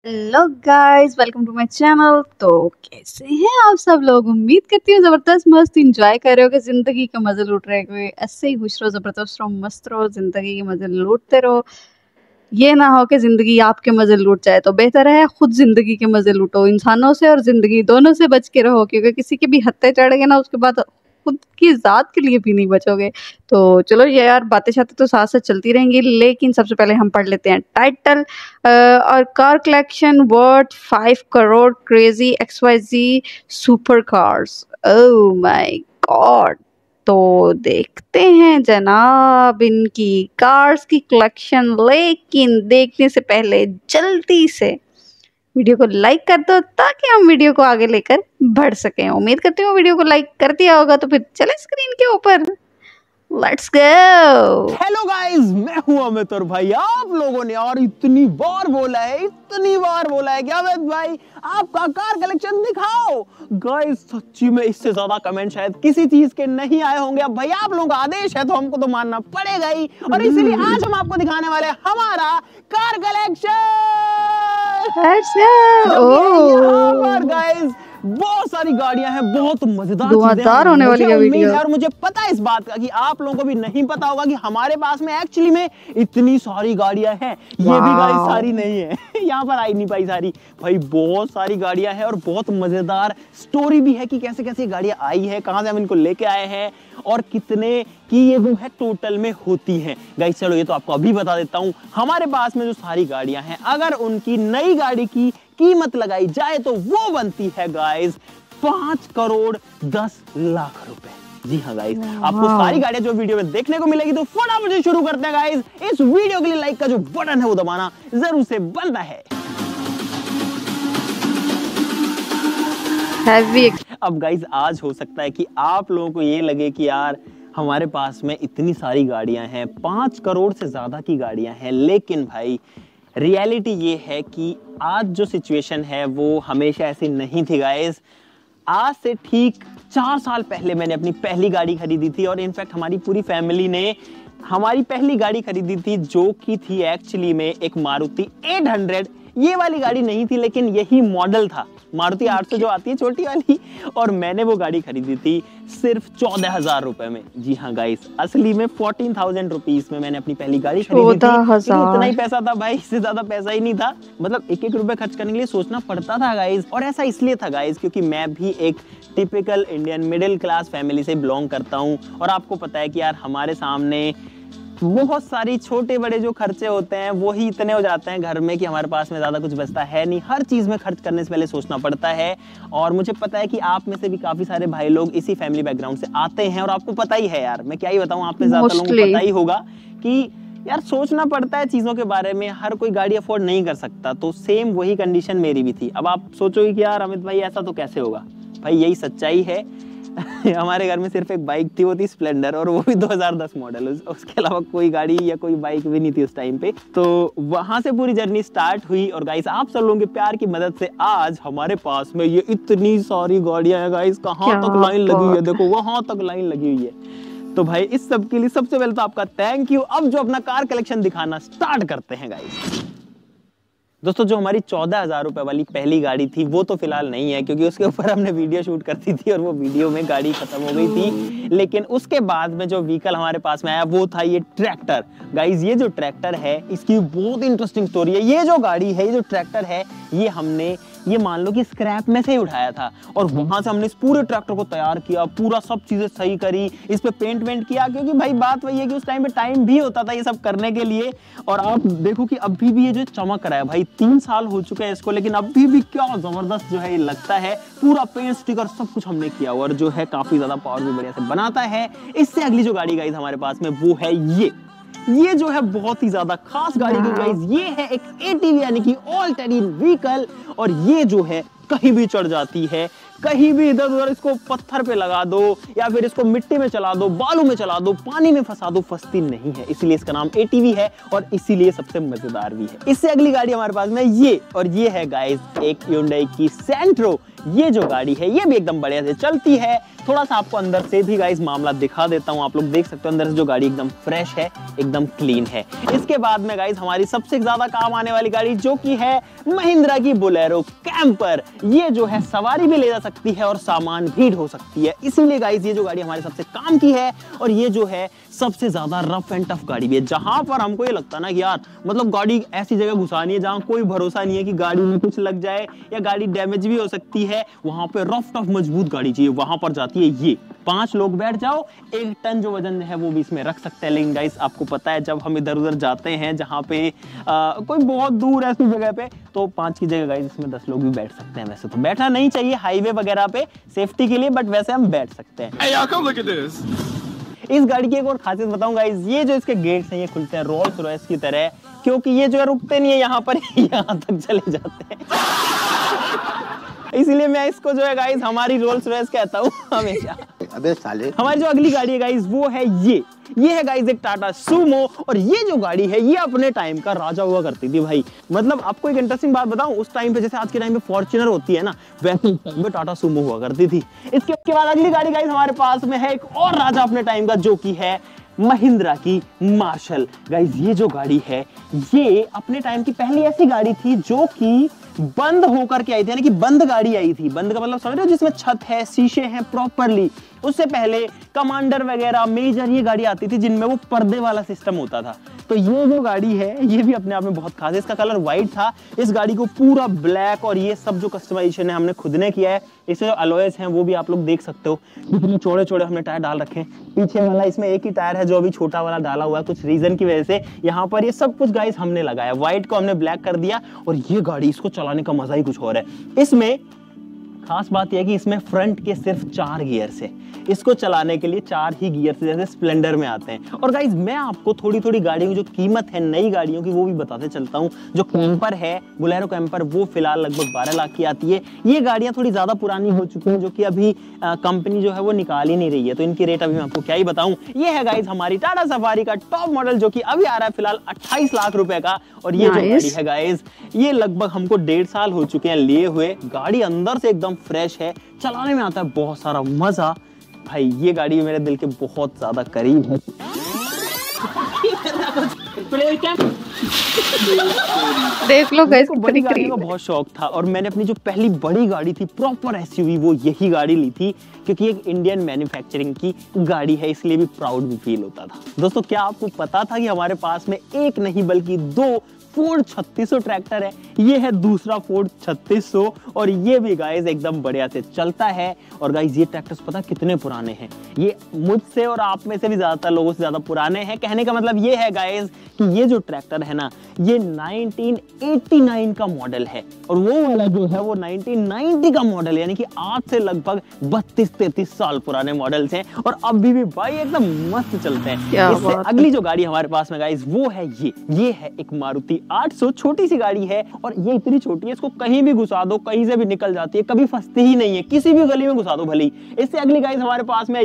Hello guys, welcome to my channel. तो कैसे हैं आप सब लोग? उम्मीद करती हूँ जबरदस्त मस्त इंजॉय कर रहे हो कि जिंदगी के मजे लूट रहे हो। ऐसे ही खुश रहो, जबरदस्त रहो, मस्त रहो, जिंदगी के मजे लूटते रहो। ये ना हो कि जिंदगी आपके मजे लूट जाए, तो बेहतर है खुद जिंदगी के मजे लूटो। इंसानों से और जिंदगी दोनों से बच के रहो, क्योंकि किसी के भी हत्थे चढ़ गए ना, उसके बाद खुद की जात के लिए भी नहीं बचोगे। तो चलो ये यार, बातें शातें तो साथ साथ चलती रहेंगी, लेकिन सबसे पहले हम पढ़ लेते हैं टाइटल। और car collection worth 5 crore, crazy XYZ super cars. Oh my God. तो देखते हैं जनाब इनकी कार्स की कलेक्शन, लेकिन देखने से पहले जल्दी से वीडियो को लाइक कर दो ताकि हम वीडियो को आगे लेकर बढ़ सकें। उम्मीद करती हूँ वीडियो को लाइक कर दिया होगा, तो फिर चले स्क्रीन के ऊपर, लेट्स गो। हेलो गाइस, मैं हूं अमित और भाई आप लोगों ने और इतनी बार बोला है कि अमित भाई आपका कार कलेक्शन दिखाओ। गाइस सच्ची में इससे ज्यादा कमेंट शायद किसी चीज के नहीं आए होंगे। अब भाई आप लोगों का आदेश है तो हमको तो मानना पड़ेगा ही, और इसीलिए आज हम आपको दिखाने वाले हैं हमारा कार कलेक्शन। गाइस बहुत सारी गाड़ियां हैं, बहुत मजेदार धुआंधार होने वाली है वीडियो। और मुझे पता है इस बात का कि आप लोगों को भी नहीं पता होगा कि हमारे पास में एक्चुअली में इतनी सारी गाड़ियां हैं। ये भी गाड़ी सारी नहीं है यहाँ पर आई नहीं पाई सारी। भाई बहुत सारी गाड़ियां हैं और बहुत मजेदार स्टोरी भी है कि कैसे कैसे गाड़ियां आई है, कहां से हम इनको लेके आए हैं और कितने की ये जो है टोटल में होती हैं। गाइस चलो ये तो आपको अभी बता देता हूं। हमारे पास में जो सारी गाड़ियां हैं, अगर उनकी नई गाड़ी की कीमत लगाई जाए तो वो बनती है गाइस 5 करोड़ 10 लाख रुपए। जी हाँ गाइस, आपको सारी गाड़ियां जो वीडियो में देखने को मिलेगी। तो फटाफट से शुरू करते हैं गाइस। इस वीडियो के लिए लाइक का जो बटन है वो दबाना जरूर से बनता है। अब गाइस आज हो सकता है कि आप लोगों को ये लगे कि यार हमारे पास में इतनी सारी गाड़ियां हैं, 5 करोड़ से ज्यादा की गाड़ियां हैं, लेकिन भाई रियलिटी ये है कि आज जो सिचुएशन है वो हमेशा ऐसी नहीं थी गाइस। आज से ठीक 4 साल पहले मैंने अपनी पहली गाड़ी खरीदी थी, और इनफैक्ट हमारी पूरी फैमिली ने हमारी पहली गाड़ी खरीदी थी, जो कि थी एक्चुअली में एक मारुति 800। ये वाली गाड़ी नहीं थी, लेकिन यही मॉडल था, मारुति 800 जो आती है छोटी वाली, और मैंने वो गाड़ी खरीदी थी सिर्फ 14,000 रुपए में। जी हाँ गाइस, असली में 14,000 रुपीज में मैंने अपनी पहली गाड़ी खरीदी थी। इतना ही पैसा था भाई, इससे ज्यादा पैसा ही नहीं था। मतलब एक एक रुपए खर्च करने के लिए सोचना पड़ता था गाइस। और ऐसा इसलिए था गाइस क्योंकि मैं भी एक typical Indian middle class family से बिलोंग करता हूँ, और आपको पता है कि यार हमारे सामने बहुत सारी छोटे बड़े जो खर्चे होते हैं वो ही इतने हो जाते हैं घर में कि हमारे पास में ज़्यादा कुछ बचता है नहीं। हर चीज़ में खर्च करने से पहले सोचना पड़ता है। और मुझे पता है कि आप में से भी काफ़ी सारे भाई लोग इसी फैमिली बैकग्राउंड से आते हैं, और आपको पता ही है यार, मैं क्या ही बताऊँ, आप में ज़्यादा लोगों को पता ही होगा कि यार सोचना पड़ता है चीज़ों के बारे में। हर कोई गाड़ी अफोर्ड नहीं कर सकता। तो सेम वही कंडीशन मेरी भी थी। अब आप सोचोगे कि यार अमित भाई ऐसा तो कैसे होगा? भाई यही सच्चाई है। हमारे घर में सिर्फ एक बाइक थी, वो थी स्प्लेंडर, और वो भी 2010 मॉडल। उसके अलावा कोई गाड़ी या कोई बाइक भी नहीं थी उस टाइम पे। तो वहां से पूरी जर्नी स्टार्ट हुई, और गाइस आप सब लोगों के प्यार की मदद से आज हमारे पास में ये इतनी सारी गाड़ियां हैं गाइस। कहां तक लाइन लगी है, देखो वहां तक लाइन लगी हुई है। तो भाई इस सब के लिए सबसे पहले तो आपका थैंक यू। अब जो अपना कार कलेक्शन दिखाना स्टार्ट करते हैं गाइस। दोस्तों जो हमारी 14,000 रुपए वाली पहली गाड़ी थी वो तो फिलहाल नहीं है, क्योंकि उसके ऊपर हमने वीडियो शूट करती थी और वो वीडियो में गाड़ी खत्म हो गई थी। लेकिन उसके बाद में जो व्हीकल हमारे पास में आया वो था ये ट्रैक्टर। गाइज ये जो ट्रैक्टर है इसकी बहुत इंटरेस्टिंग स्टोरी है। ये जो गाड़ी है, ये जो ट्रैक्टर है, ये हमने ये मान लो कि स्क्रैप में से ही उठाया था, और वहां से हमने इस पूरे ट्रैक्टर को तैयार किया, पूरा सब चीजें सही करी, इस पे पेंट वेंट किया, क्योंकि भाई बात वही है कि उस टाइम पे टाइम भी होता था ये सब करने के लिए। और आप देखो कि अभी भी ये जो चमक रहा है भाई, 3 साल हो चुके हैं इसको, लेकिन अभी भी क्या जबरदस्त जो है ये लगता है। पूरा पेंट स्टिकर सब कुछ हमने किया, और जो है काफी ज्यादा पावर भी बढ़िया से बनाता है। इससे अगली जो गाड़ी गाइस हमारे पास में वो है ये जो है बहुत ही ज्यादा खास गाड़ी की गाइस, ये है एक ATV यानी कि ऑल टेरेन व्हीकल। और ये जो है कहीं भी चढ़ जाती है, कहीं भी इधर उधर इसको पत्थर पे लगा दो या फिर इसको मिट्टी में चला दो, बालू में चला दो, पानी में फंसा दो, फंसती नहीं है। इसलिए इसका नाम ATV है, और इसीलिए सबसे मजेदार भी है। इससे अगली गाड़ी हमारे पास में ये, और ये है गाइस एक Hyundai की सेंट्रो। ये जो गाड़ी है ये भी एकदम बढ़िया से चलती है। थोड़ा सा आपको अंदर से भी गाइस मामला दिखा देता हूँ, आप लोग देख सकते हो अंदर से जो गाड़ी एकदम फ्रेश है, एकदम क्लीन है। इसके बाद में गाइस हमारी सबसे ज्यादा काम आने वाली गाड़ी जो कि है महिंद्रा की बोलेरो कैंपर। ये जो है सवारी भी ले जा सकती है और सामान भी ढो सकती है, इसीलिए गाइस ये जो गाड़ी हमारे सबसे काम की है और ये जो है सबसे ज्यादा रफ एंड टफ गाड़ी भी है। जहां पर हमको ये लगता ना कि यार मतलब गाड़ी ऐसी जगह घुसानी है जहां कोई भरोसा नहीं है कि गाड़ी में कुछ लग जाए या गाड़ी डैमेज भी हो सकती है, वहां पे रफ टफ मजबूत गाड़ी चाहिए, वहां पर जाती है ये। 5 लोग बैठ जाओ, 1 टन जो वजन है वो भी इसमें रख सकते हैं। लेकिन गाइस आपको पता है जब हम इधर उधर जाते हैं जहां पे कोई बहुत दूर है ऐसी जगह पे, तो 5 की जगह गाइस इसमें 10 लोग भी बैठ सकते हैं। वैसे तो बैठना नहीं चाहिए हाईवे वगैरह पे सेफ्टी के लिए, बट वैसे हम बैठ सकते हैं। Hey, y'all, come look at this. इस गाड़ी की एक और खासियत बताऊं गाइस, ये जो इसके गेट्स हैं ये खुलते हैं रोल्स रॉयस की तरह, क्योंकि ये जो है रुकते नहीं है यहाँ पर, यहाँ तक चले जाते हैं। इसलिए मैं इसको जो है गाइस हमारी रोल्स रॉयस कहता हूँ हमेशा। अबे साले। हमारी जो अगली गाड़ी है गाइस वो है ये है गाइस एक टाटा सूमो। और ये जो गाड़ी है ये अपने टाइम का राजा हुआ करती थी भाई। मतलब आपको एक इंटरेस्टिंग बात बताऊं, उस टाइम पे जैसे आज के टाइम पे फॉर्च्यूनर होती है ना, वैसे उस टाइम पे टाटा सूमो हुआ करती थी। इसके बाद अगली गाड़ी गाइस हमारे पास में है एक और राजा अपने टाइम का, जो कि है महिंद्रा की मार्शल। गाइस ये जो गाड़ी है ये अपने टाइम की पहली ऐसी गाड़ी थी जो कि बंद होकर के आई थी, यानी कि बंद गाड़ी आई थी। बंद का मतलब समझ रहे हो, जिसमें छत है, शीशे हैं प्रॉपरली। उससे पहले कमांडर वगैरह मेजर ये गाड़ी आती थी जिनमें वो पर्दे वाला सिस्टम होता था। तो ये जो गाड़ी है ये भी अपने आप में बहुत खास है। इसका कलर व्हाइट था, इस गाड़ी को पूरा ब्लैक और ये सब जो कस्टमाइजेशन है हमने खुद ने किया है। इसमें जो अलॉयज हैं वो भी आप लोग देख सकते हो, कितने चौड़े चौड़े हमने टायर डाल रखे हैं। पीछे वाला इसमें एक ही टायर है जो अभी छोटा वाला डाला हुआ है, कुछ रीजन की वजह से यहाँ पर ये सब कुछ गाइस हमने लगाया। व्हाइट को हमने ब्लैक कर दिया और ये गाड़ी इसको चलाने का मजा ही कुछ और है। इसमें खास बात यह है कि इसमें फ्रंट के सिर्फ 4 गियर से, इसको चलाने के लिए 4 ही गियर से जैसे स्प्लेंडर में आते हैं। और गाइज मैं आपको थोड़ी थोड़ी गाड़ियों की जो कीमत है नई गाड़ियों की वो भी बताते चलता हूँ। जो कैंपर है बोलेरो कैंपर वो फिलहाल लगभग 12 लाख की आती है। ये गाड़ियां थोड़ी ज्यादा पुरानी हो चुकी हैं जो कि अभी कंपनी जो है वो निकाल ही नहीं रही है, तो इनकी रेट अभी मैं आपको क्या ही बताऊं। ये है गाइज हमारी टाटा सफारी का टॉप मॉडल जो कि अभी आ रहा है फिलहाल 28 लाख रुपए का। और ये जो गाड़ी है गाइज ये लगभग हमको 1.5 साल हो चुके हैं लिए हुए। गाड़ी अंदर से एकदम फ्रेश है, चलाने में आता है बहुत सारा मजा। भाई ये गाड़ी मेरे दिल के बहुत ज्यादा करीब है। देख लो गाइस, बड़ी गाड़ी का बहुत शौक था और मैंने अपनी जो पहली बड़ी गाड़ी थी प्रॉपर एसयूवी वो यही गाड़ी ली थी, क्योंकि एक इंडियन मैन्युफैक्चरिंग की गाड़ी है, इसलिए भी प्राउड भी फील होता था। दोस्तों क्या आपको पता था कि हमारे पास में एक नहीं बल्कि 2 फोर्ड 3600 ट्रैक्टर है। ये है दूसरा फोर्ड 3600 और ये भी गाइस एकदम बढ़िया से चलता है। और गाइस ये ट्रैक्टर्स पता कितने पुराने हैं, ये मुझसे और आप में से भी ज्यादातर लोगों से ज्यादा पुराने हैं। कहने का मतलब ये है गाइस कि ये जो ट्रैक्टर है ना ये 1989 का मॉडल है और वो वाला जो है वो 1990 का मॉडल है, यानी कि आज से लगभग 32-33 साल पुराने मॉडल्स हैं और अभी भी भाई एकदम मस्त चलते हैं। इससे अगली जो गाड़ी हमारे पास में गाइस वो है ये है एक मारुति 800। छोटी सी गाड़ी है और ये इतनी छोटी है इसको कहीं भी घुसा दो, कहीं से भी निकल जाती है, कभी फंसती ही नहीं है, किसी भी गली में घुसा दो भली। इससे अगली गाइस हमारे पास में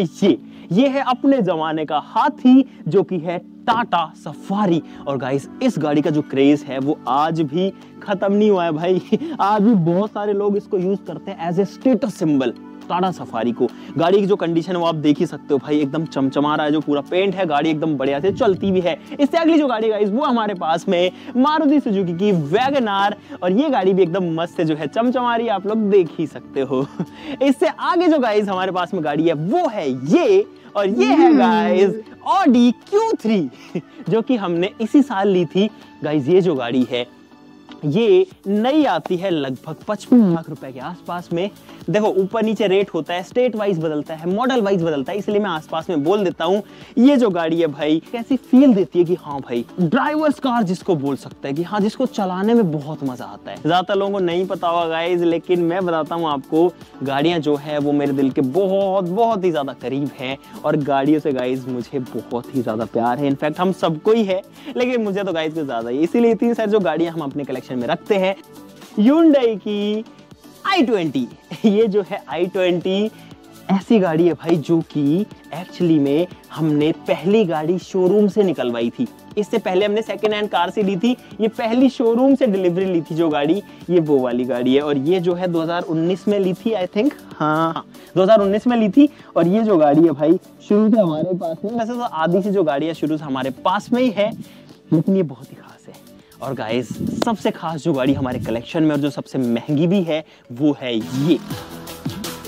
ये है अपने जमाने का हाथी जो कि है टाटा सफारी। और गाइस इस गाड़ी का जो क्रेज है वो आज भी खत्म नहीं हुआ है भाई। आज भी बहुत सारे लोग इसको यूज करते हैं as a status symbol Tata Safari को। गाड़ी की जो कंडीशन है वो आप देख ही सकते हो भाई, एकदम चमचमा रहा है, जो पूरा पेंट है गाड़ी एकदम बढ़िया से चलती भी है। इससे अगली जो गाड़ी गाइस वो हमारे पास में मारुति सुजुकी की वैगन आर और ये गाड़ी भी एकदम मस्त है, जो है चमचमा रही है, आप लोग देख ही सकते हो। इससे आगे जो गाइस हमारे पास में गाड़ी है वो है ये, और ये है गाइस ऑडी Q3 जो कि हमने इसी साल ली थी। गाइस ये जो गाड़ी है ये नई आती है लगभग 55 लाख रुपए के आसपास में। देखो ऊपर नीचे रेट होता है, स्टेट वाइज बदलता है, मॉडल वाइज बदलता है, इसलिए मैं आसपास में बोल देता हूँ। ये जो गाड़ी है भाई कैसी फील देती है कि हाँ भाई ड्राइवर्स कार जिसको बोल सकता है कि हाँ जिसको चलाने में बहुत मजा आता है। ज्यादातर लोगों को नहीं पता होगा गाइज, लेकिन मैं बताता हूँ आपको, गाड़ियां जो है वो मेरे दिल के बहुत ही ज्यादा करीब है और गाड़ियों से गाइज मुझे बहुत ही ज्यादा प्यार है। इनफैक्ट हम सबको ही है, लेकिन मुझे तो गाइज कुछ ज्यादा ही, इसीलिए इतनी सारी जो गाड़ियां हम अपने कलेक्शन में रखते हैं। Hyundai की i20, ये जो है i20 ऐसी गाड़ी है भाई जो कि एक्चुअली में हमने पहली गाड़ी शोरूम से निकलवाई थी। इससे पहले हमने सेकंड हैंड कार से ली थी, ये पहली शोरूम से डिलीवरी ली थी जो गाड़ी, ये वो वाली गाड़ी है। और ये जो है 2019 में ली थी आई थिंक, हाँ 2019 में ली थी। और ये जो गाड़ी है भाई शुरू से हमारे पास में, वैसे तो आधी सी जो गाड़ी है शुरू से हमारे पास में ही है, लेकिन ये बहुत ही खास है। और गाइस सबसे खास जो गाड़ी हमारे कलेक्शन में और जो सबसे महंगी भी है वो है ये,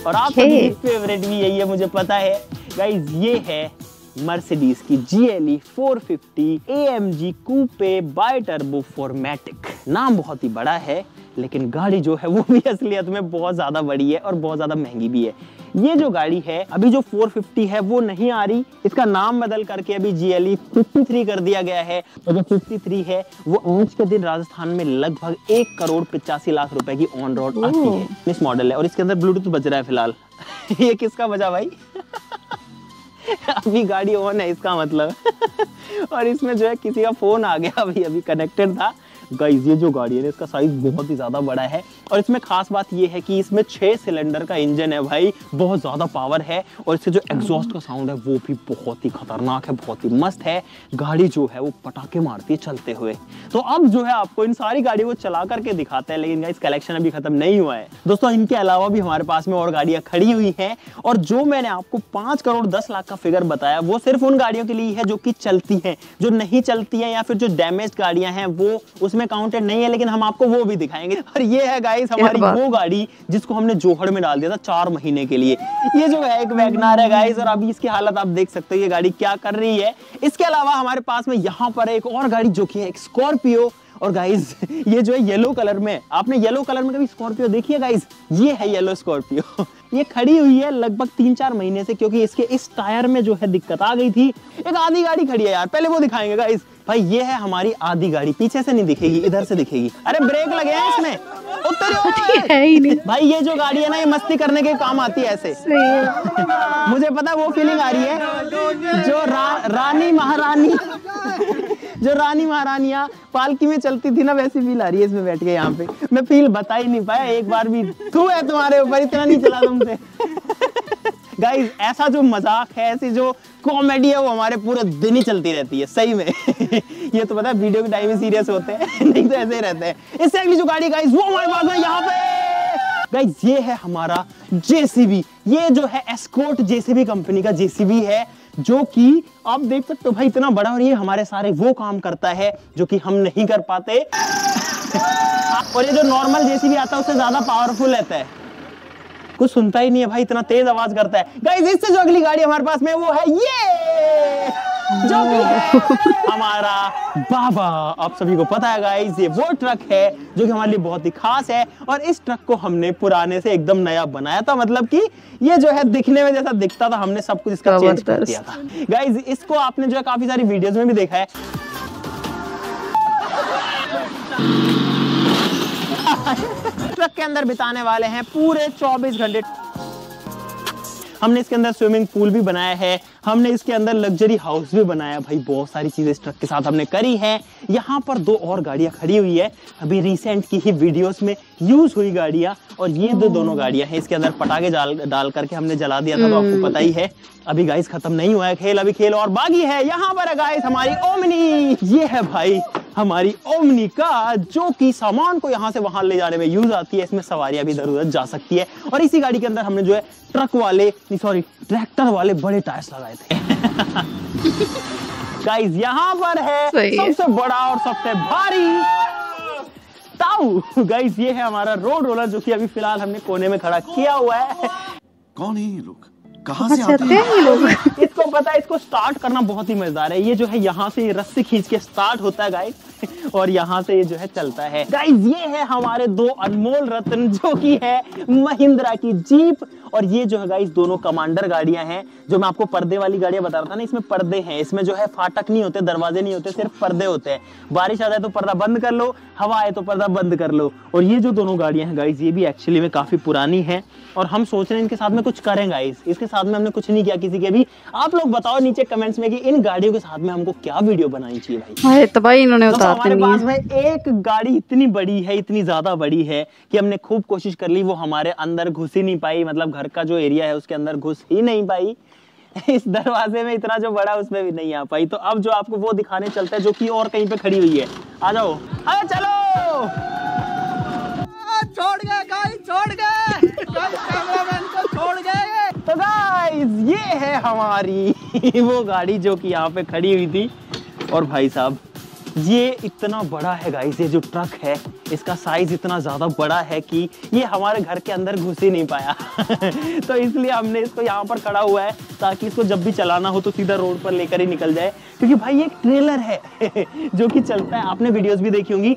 और आप सभी की फेवरेट भी यही है मुझे पता है गाइस, ये है मर्सिडीज की GLE 450 AMG कूपे बाय टर्बो फॉर्मेटिक। नाम बहुत ही बड़ा है लेकिन गाड़ी जो है वो भी असलियत में बहुत ज्यादा बड़ी है और बहुत ज्यादा महंगी भी है। ये जो गाड़ी है अभी जो 450 है वो नहीं आ रही, इसका नाम बदल करके अभी GLE 53 कर दिया गया है। और जो 53 है वो आज के दिन राजस्थान में लगभग 1,85,00,000 रुपए की ऑन रोड आती है। इस मॉडल है और इसके अंदर ब्लूटूथ बज रहा है फिलहाल। ये किसका बजा भाई? अभी गाड़ी ऑन है इसका मतलब। और इसमें जो है किसी का फोन आ गया, अभी कनेक्टेड था। गाइस ये जो गाड़ी है ना इसका साइज बहुत ही ज्यादा बड़ा है और इसमें खास बात ये है कि इसमें 6 सिलेंडर का इंजन है भाई, बहुत ज्यादा पावर है। और इससे जो एग्जॉस्ट का साउंड है वो भी बहुत ही खतरनाक है, बहुत ही मस्त है। गाड़ी जो है वो पटाखे मारती है चलते हुए। तो अब जो है आपको इन सारी गाड़ियों को चला करके दिखाते हैं, लेकिन गाइस कलेक्शन अभी खत्म नहीं हुआ है दोस्तों। इनके अलावा भी हमारे पास में और गाड़ियां खड़ी हुई हैं। और जो मैंने आपको 5,10,00,000 का फिगर बताया वो सिर्फ उन गाड़ियों के लिए है जो कि चलती हैं। जो नहीं चलती है या फिर जो डैमेज गाड़ियां हैं वो उसमें काउंटेड नहीं है, लेकिन हम आपको वो भी दिखाएंगे। और ये है गाइस हमारी वो गाड़ी जिसको हमने जोहड़ में डाल दिया था 4 महीने के लिए। ये जो है एक वैगनार है गाइस, और अभी इसकी हालत आप देख सकते हो ये गाड़ी क्या कर रही है। इसके अलावा हमारे पास में यहाँ पर एक और गाड़ी जो कि है एक स्कॉर्पियो। और गाइस ये जो है येलो कलर में, आपने येलो कलर में कभी स्कॉर्पियो देखी है गाइस? ये है येलो स्कॉर्पियो। ये खड़ी हुई है लगभग 3-4 महीने से, क्योंकि इसके इस टायर में जो है दिक्कत आ गई थी। एक आधी गाड़ी खड़ी है यार, पहले वो दिखाएंगे गाइस। भाई ये है हमारी आधी गाड़ी, पीछे से नहीं दिखेगी, इधर से दिखेगी। अरे ब्रेक लगे हैं इसमें, है ही नहीं। भाई ये जो गाड़ी है ना ये मस्ती करने के काम आती है ऐसे। मुझे पता वो फीलिंग आ रही है जो रानी महारानी जो रानी महारानियां पालकी में चलती थी ना, वैसी फील आ रही है इसमें बैठ के। यहाँ पे मैं फील बता ही नहीं पाया एक बार भी, तू है तुम्हारे ऊपर, इतना नहीं चला तुमसे। गाइस ऐसा जो मजाक है, ऐसी जो कॉमेडी है वो हमारे पूरे दिन ही चलती रहती है सही में। ये तो पता है वीडियो के टाइम में सीरियस होते हैं, नहीं तो ऐसे ही रहते हैं। इससे अगली जो गाड़ी गाइस वो हमारे पास है यहाँ पे। गाइस ये है हमारा JCB। ये जो है एस्कॉर्ट JCB कंपनी का JCB है, जो कि आप देख सकते हो भाई इतना बड़ा, और ये हमारे सारे वो काम करता है जो कि हम नहीं कर पाते। और ये जो नॉर्मल JCB आता है उससे ज्यादा पावरफुल रहता है, कुछ सुनता ही नहीं है भाई, इतना तेज आवाज करता है। गाइस इससे जो अगली गाड़ी हमारे पास में वो है ये, जो भी है हमारा बाबा। आप सभी को पता है गाइस ये वो ट्रक है जो कि हमारे लिए बहुत ही खास है। और इस ट्रक को हमने पुराने से एकदम नया बनाया था, मतलब कि ये जो है दिखने में जैसा दिखता था हमने सब कुछ इसका चेंज कर दिया था। गाइस इसको आपने जो है काफी सारी वीडियोस में भी देखा है। ट्रक के अंदर बिताने वाले हैं पूरे 24 घंटे। हमने इसके अंदर स्विमिंग पूल भी बनाया है, हमने इसके अंदर लग्जरी हाउस भी बनाया। भाई बहुत सारी चीजें इस ट्रक के साथ हमने करी है। यहाँ पर 2 और गाड़ियां खड़ी हुई है, अभी रिसेंट की ही वीडियोस में यूज हुई गाड़ियां। और ये दोनों गाड़ियां हैं, इसके अंदर पटाखे डाल करके हमने जला दिया था, तो आपको पता ही है। अभी गाइस खत्म नहीं हुआ है खेल, अभी खेल और बाकी है। यहाँ पर है गाइस हमारी ओमनी। ये है भाई हमारी ओमनी का, जो कि सामान को यहाँ से वहां ले जाने में यूज आती है। इसमें सवारियां भी इधर उधर जा सकती है। और इसी गाड़ी के अंदर हमने जो है ट्रैक्टर वाले बड़े टायर्स लगाए थे। गाइस यहाँ पर है सबसे बड़ा और सबसे भारी ताऊ। गाइस ये है हमारा रोड रोलर, जो कि अभी फिलहाल हमने कोने में खड़ा किया हुआ है। कौन है ये लोग, कहाँ से आते हैं ये लोग? इसको पता है, इसको स्टार्ट करना बहुत ही मजेदार है। ये जो है यहाँ से रस्सी खींच के स्टार्ट होता है गाइस, और यहाँ से ये जो है चलता है। गाइस ये है हमारे 2 अनमोल रत्न, जो कि है महिंद्रा की जीप। और ये जो है गाइस दोनों कमांडर गाड़ियां हैं। जो मैं आपको पर्दे वाली गाड़ियां बता रहा था ना, इसमें पर्दे हैं, इसमें जो है फाटक नहीं होते, दरवाजे नहीं होते, सिर्फ पर्दे होते हैं। बारिश आ जाए तो पर्दा बंद कर लो, हवा आए तो पर्दा बंद कर लो। और ये जो दोनों गाड़ियां हैं गाइस, ये भी एक्चुअली में काफी पुरानी है, और हम सोच रहे हैं इनके साथ में कुछ करें गाइस। इसके साथ में हमने कुछ नहीं किया किसी के भी। आप लोग बताओ नीचे कमेंट्स में कि इन गाड़ियों के साथ में हमको क्या वीडियो बनानी चाहिए भाई। तो भाई इन्होंने हमारे पास में एक गाड़ी इतनी बड़ी है, इतनी ज्यादा बड़ी है कि हमने खूब कोशिश कर ली, वो हमारे अंदर घुस ही नहीं पाई, मतलब घर का जो एरिया है उसके अंदर घुस ही नहीं पाई। इस दरवाजे में इतना जो बड़ा उसमें भी नहीं आ पाई। तो अब जो आपको वो दिखाने चलता है जो कि और कहीं पे खड़ी हुई है। आ जाओ, अरे चलो। छोड़ गए गाइस, छोड़ गए कैमरामैन को, छोड़ गए। तो गाइस ये है हमारी वो गाड़ी जो कि यहाँ पे खड़ी हुई थी। और भाई साहब ये इतना बड़ा है गाइस, ये जो ट्रक है इसका साइज इतना ज्यादा बड़ा है कि ये हमारे घर के अंदर घुस ही नहीं पाया। तो इसलिए हमने इसको यहाँ पर खड़ा हुआ है ताकि इसको जब भी चलाना हो तो सीधा रोड पर लेकर ही निकल जाए, क्योंकि भाई ये एक ट्रेलर है जो कि चलता है। आपने वीडियोस भी देखी होंगी।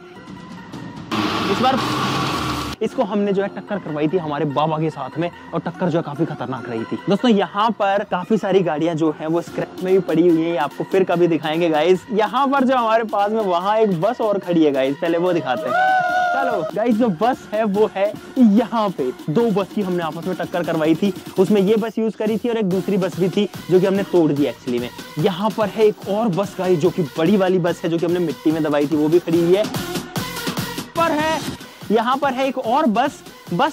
इस बार इसको हमने जो है टक्कर करवाई थी हमारे बाबा के साथ में, और टक्कर जो है काफी खतरनाक रही थी। दोस्तों यहाँ पर काफी सारी गाड़ियां जो है वो स्क्रैप में भी पड़ी हुई है, आपको फिर कभी दिखाएंगे गाइस। यहाँ पर जो हमारे पास में वहाँ एक बस और खड़ी है गाइस, पहले वो दिखाते हैं। चलो गाइस, जो बस है वो है यहाँ पे। दो बस की हमने आपस में टक्कर करवाई थी, उसमें ये बस यूज करी थी और एक दूसरी बस भी थी जो कि हमने तोड़ दी एक्चुअली में। यहाँ पर है एक और बस गाइस जो कि बड़ी वाली बस है जो कि हमने मिट्टी में दबाई थी, वो भी खड़ी हुई है। यहाँ पर है एक और बस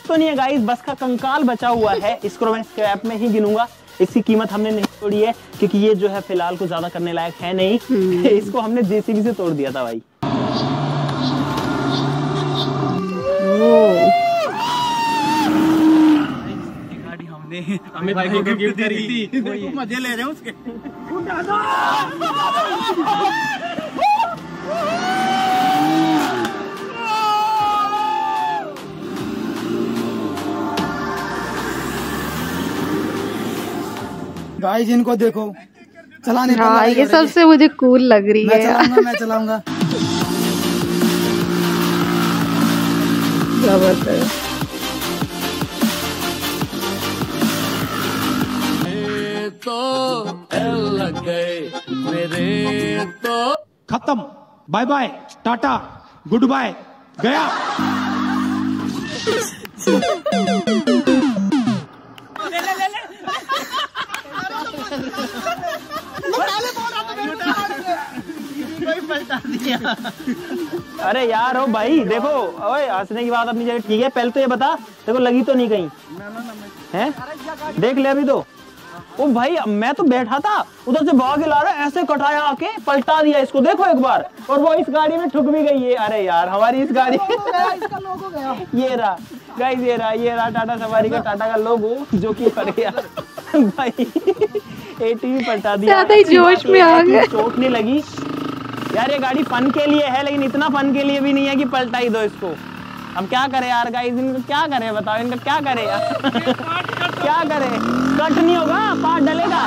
तो नहीं है गाइस, बस का कंकाल बचा हुआ है, इसको मैं स्क्रैप में ही गिनूंगा। इसकी कीमत हमने नहीं तोड़ी है क्योंकि ये जो है फिलहाल को ज्यादा करने लायक है नहीं। इसको हमने जेसीबी से तोड़ दिया था भाई। गाड़ी हमने हमें भाई को गिफ्ट करी थी, मजे ले रहे हैं उसके। गाइस इनको देखो चलाने पर हाँ, लगे ये हो सबसे मुझे कूल लग रही है। मैं चलाऊंगा। जबरदस्त। लग गए मेरे तो। खत्म, bye bye, tata, goodbye, गया। अरे यार ओ भाई देखो, ओए हंसने की बात अपनी जगह ठीक है, पहले तो ये बता देखो लगी तो नहीं कहीं है? देख ले अभी तो। ओ भाई मैं तो बैठा था, उधर से भाग के ला रहा है, ऐसे कटाया आके पलटा दिया इसको, देखो एक बार। और वो इस गाड़ी में ठुक भी गई है। अरे यार हमारी इस गाड़ी इसका लोगो गया। ये रहा गाइस, ये रहा टाटा सफारी का टाटा का लोगो जो कि पड़ गया भाई। एटीवी पलटा दिया, ज्यादा ही जोश में आ गए। चोट नहीं लगी यार, ये गाड़ी फन के लिए है, लेकिन इतना फन के लिए भी नहीं है कि पलटा ही दो इसको। अब क्या करें यार गाइस, इनको क्या करें बताओ, इनका क्या करें यार क्या करें, कट नहीं होगा, पार्ट डलेगा।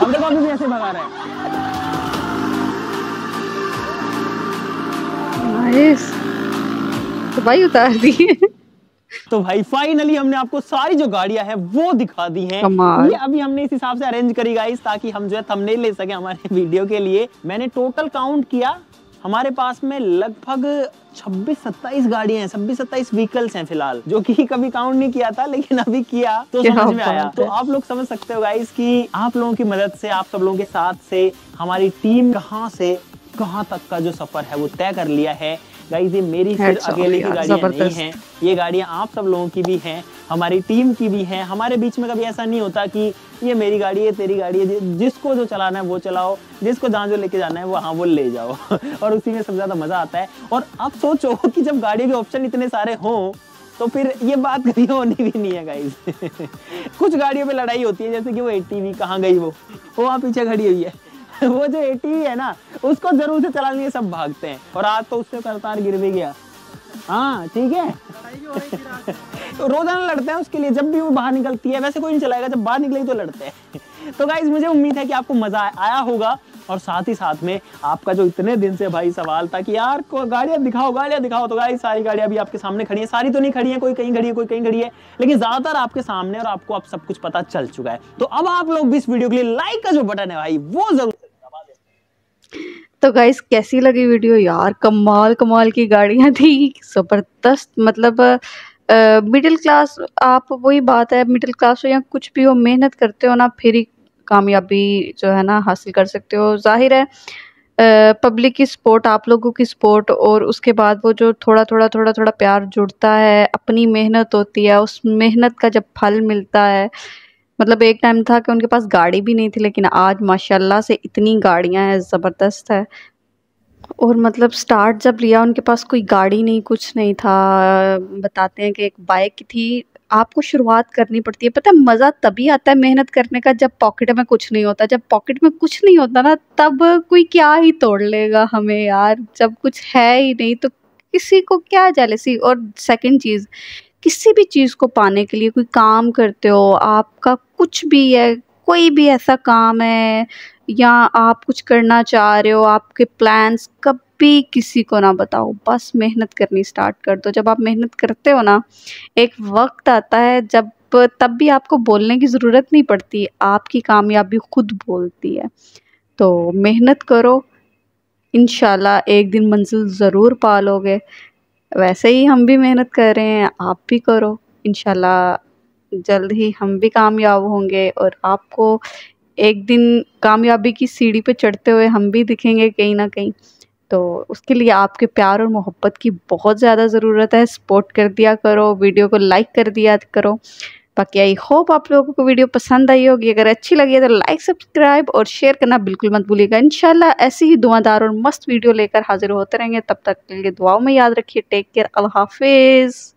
अब देखो अभी भी ऐसे भगा रहे हैं। नाइस, तो भाई उतार दिए। तो भाई फाइनली हमने आपको सारी जो गाड़ियां हैं वो दिखा दी हैं। कमाल। ये अभी हमने इस हिसाब से अरेंज करी गाइस ताकि हम जो है थंबनेल ले सके हमारे वीडियो के लिए। मैंने टोटल काउंट किया, हमारे पास में लगभग 26-27 गाड़ियां हैं, 26-27 व्हीकल्स हैं फिलहाल, जो कि कभी काउंट नहीं किया था लेकिन अभी किया तो समझ में आया। तो आप लोग समझ सकते हो गाइस कि आप लोगों की मदद से, आप सब लोगों के साथ से हमारी टीम कहां से कहां तक का जो सफर है वो तय कर लिया है। गाइस ये मेरी सिर्फ अकेले की गाड़ियां नहीं हैं, ये गाड़ियां आप सब लोगों की भी हैं, हमारी टीम की भी हैं। हमारे बीच में कभी ऐसा नहीं होता कि ये मेरी गाड़ी है तेरी गाड़ी है, जिसको जो चलाना है वो चलाओ, जिसको जहाँ जो लेके जाना है वो हाँ वो ले जाओ और उसी में सबसे ज्यादा मजा आता है। और अब सोचो कि जब गाड़ी के ऑप्शन इतने सारे हों तो फिर ये बात कभी होनी भी नहीं है गाइस। कुछ गाड़ियों पे लड़ाई होती है, जैसे कि वो एटीवी कहाँ गई, वो वहाँ पीछे खड़ी हुई है वो जो एटीवी है ना उसको जरूर से चलाने के सब भागते हैं, और आज तो उससे करतार गिर भी गया। हाँ ठीक है तो रोजाना लड़ते हैं उसके लिए, जब भी वो बाहर निकलती है। वैसे कोई नहीं चलाएगा, जब बाहर निकलेगी तो लड़ते हैं। तो गाइस मुझे उम्मीद है कि आपको मजा आया होगा, और साथ ही साथ में आपका जो इतने दिन से भाई सवाल था कि यार गाड़ियां दिखाओ, तो गाइस सारी गाड़ियां अभी आपके सामने खड़ी हैं। सारी तो नहीं खड़ी हैं, कोई कहीं खड़ी है कोई कहीं खड़ी है, लेकिन ज्यादातर आपके सामने और आपको अब सब कुछ पता चल चुका है। तो अब आप लोग भी इस वीडियो के लिए लाइक का जो बटन है भाई वो जरूर। तो गाइस कैसी लगी वीडियो यार, कमाल की गाड़ियां थी, जबरदस्त। मतलब मिडिल क्लास, आप वही बात है, मिडिल क्लास हो या कुछ भी हो, मेहनत करते हो ना फिर ही कामयाबी जो है ना हासिल कर सकते हो। जाहिर है पब्लिक की सपोर्ट, आप लोगों की सपोर्ट, और उसके बाद वो जो थोड़ा थोड़ा प्यार जुड़ता है, अपनी मेहनत होती है, उस मेहनत का जब फल मिलता है मतलब एक टाइम था कि उनके पास गाड़ी भी नहीं थी, लेकिन आज माशाल्लाह से इतनी गाड़ियां हैं, ज़बरदस्त है। और मतलब स्टार्ट जब लिया उनके पास कोई गाड़ी नहीं, कुछ नहीं था। बताते हैं कि एक बाइक थी। आपको शुरुआत करनी पड़ती है, पता है मज़ा तभी आता है मेहनत करने का जब पॉकेट में कुछ नहीं होता। जब पॉकेट में कुछ नहीं होता ना, तब कोई क्या ही तोड़ लेगा हमें यार। जब कुछ है ही नहीं तो किसी को क्या जेलसी। और सेकंड चीज़, किसी भी चीज़ को पाने के लिए कोई काम करते हो, आपका कुछ भी है, कोई भी ऐसा काम है या आप कुछ करना चाह रहे हो, आपके प्लान्स, कभी किसी को ना बताओ, बस मेहनत करनी स्टार्ट कर दो। जब आप मेहनत करते हो ना, एक वक्त आता है जब तब भी आपको बोलने की ज़रूरत नहीं पड़ती, आपकी कामयाबी खुद बोलती है। तो मेहनत करो, इंशाल्लाह एक दिन मंजिल ज़रूर पा लोगे। वैसे ही हम भी मेहनत कर रहे हैं, आप भी करो, इंशाल्लाह जल्द ही हम भी कामयाब होंगे और आपको एक दिन कामयाबी की सीढ़ी पे चढ़ते हुए हम भी दिखेंगे कहीं ना कहीं। तो उसके लिए आपके प्यार और मोहब्बत की बहुत ज़्यादा ज़रूरत है। सपोर्ट कर दिया करो, वीडियो को लाइक कर दिया करो। बाकी आई होप आप लोगों को वीडियो पसंद आई होगी। अगर अच्छी लगी है तो लाइक, सब्सक्राइब और शेयर करना बिल्कुल मत भूलिएगा। इंशाल्लाह ऐसी ही दुआदार और मस्त वीडियो लेकर हाजिर होते रहेंगे। तब तक के लिए दुआओं में याद रखिए। टेक केयर, अल्लाह हाफिज़।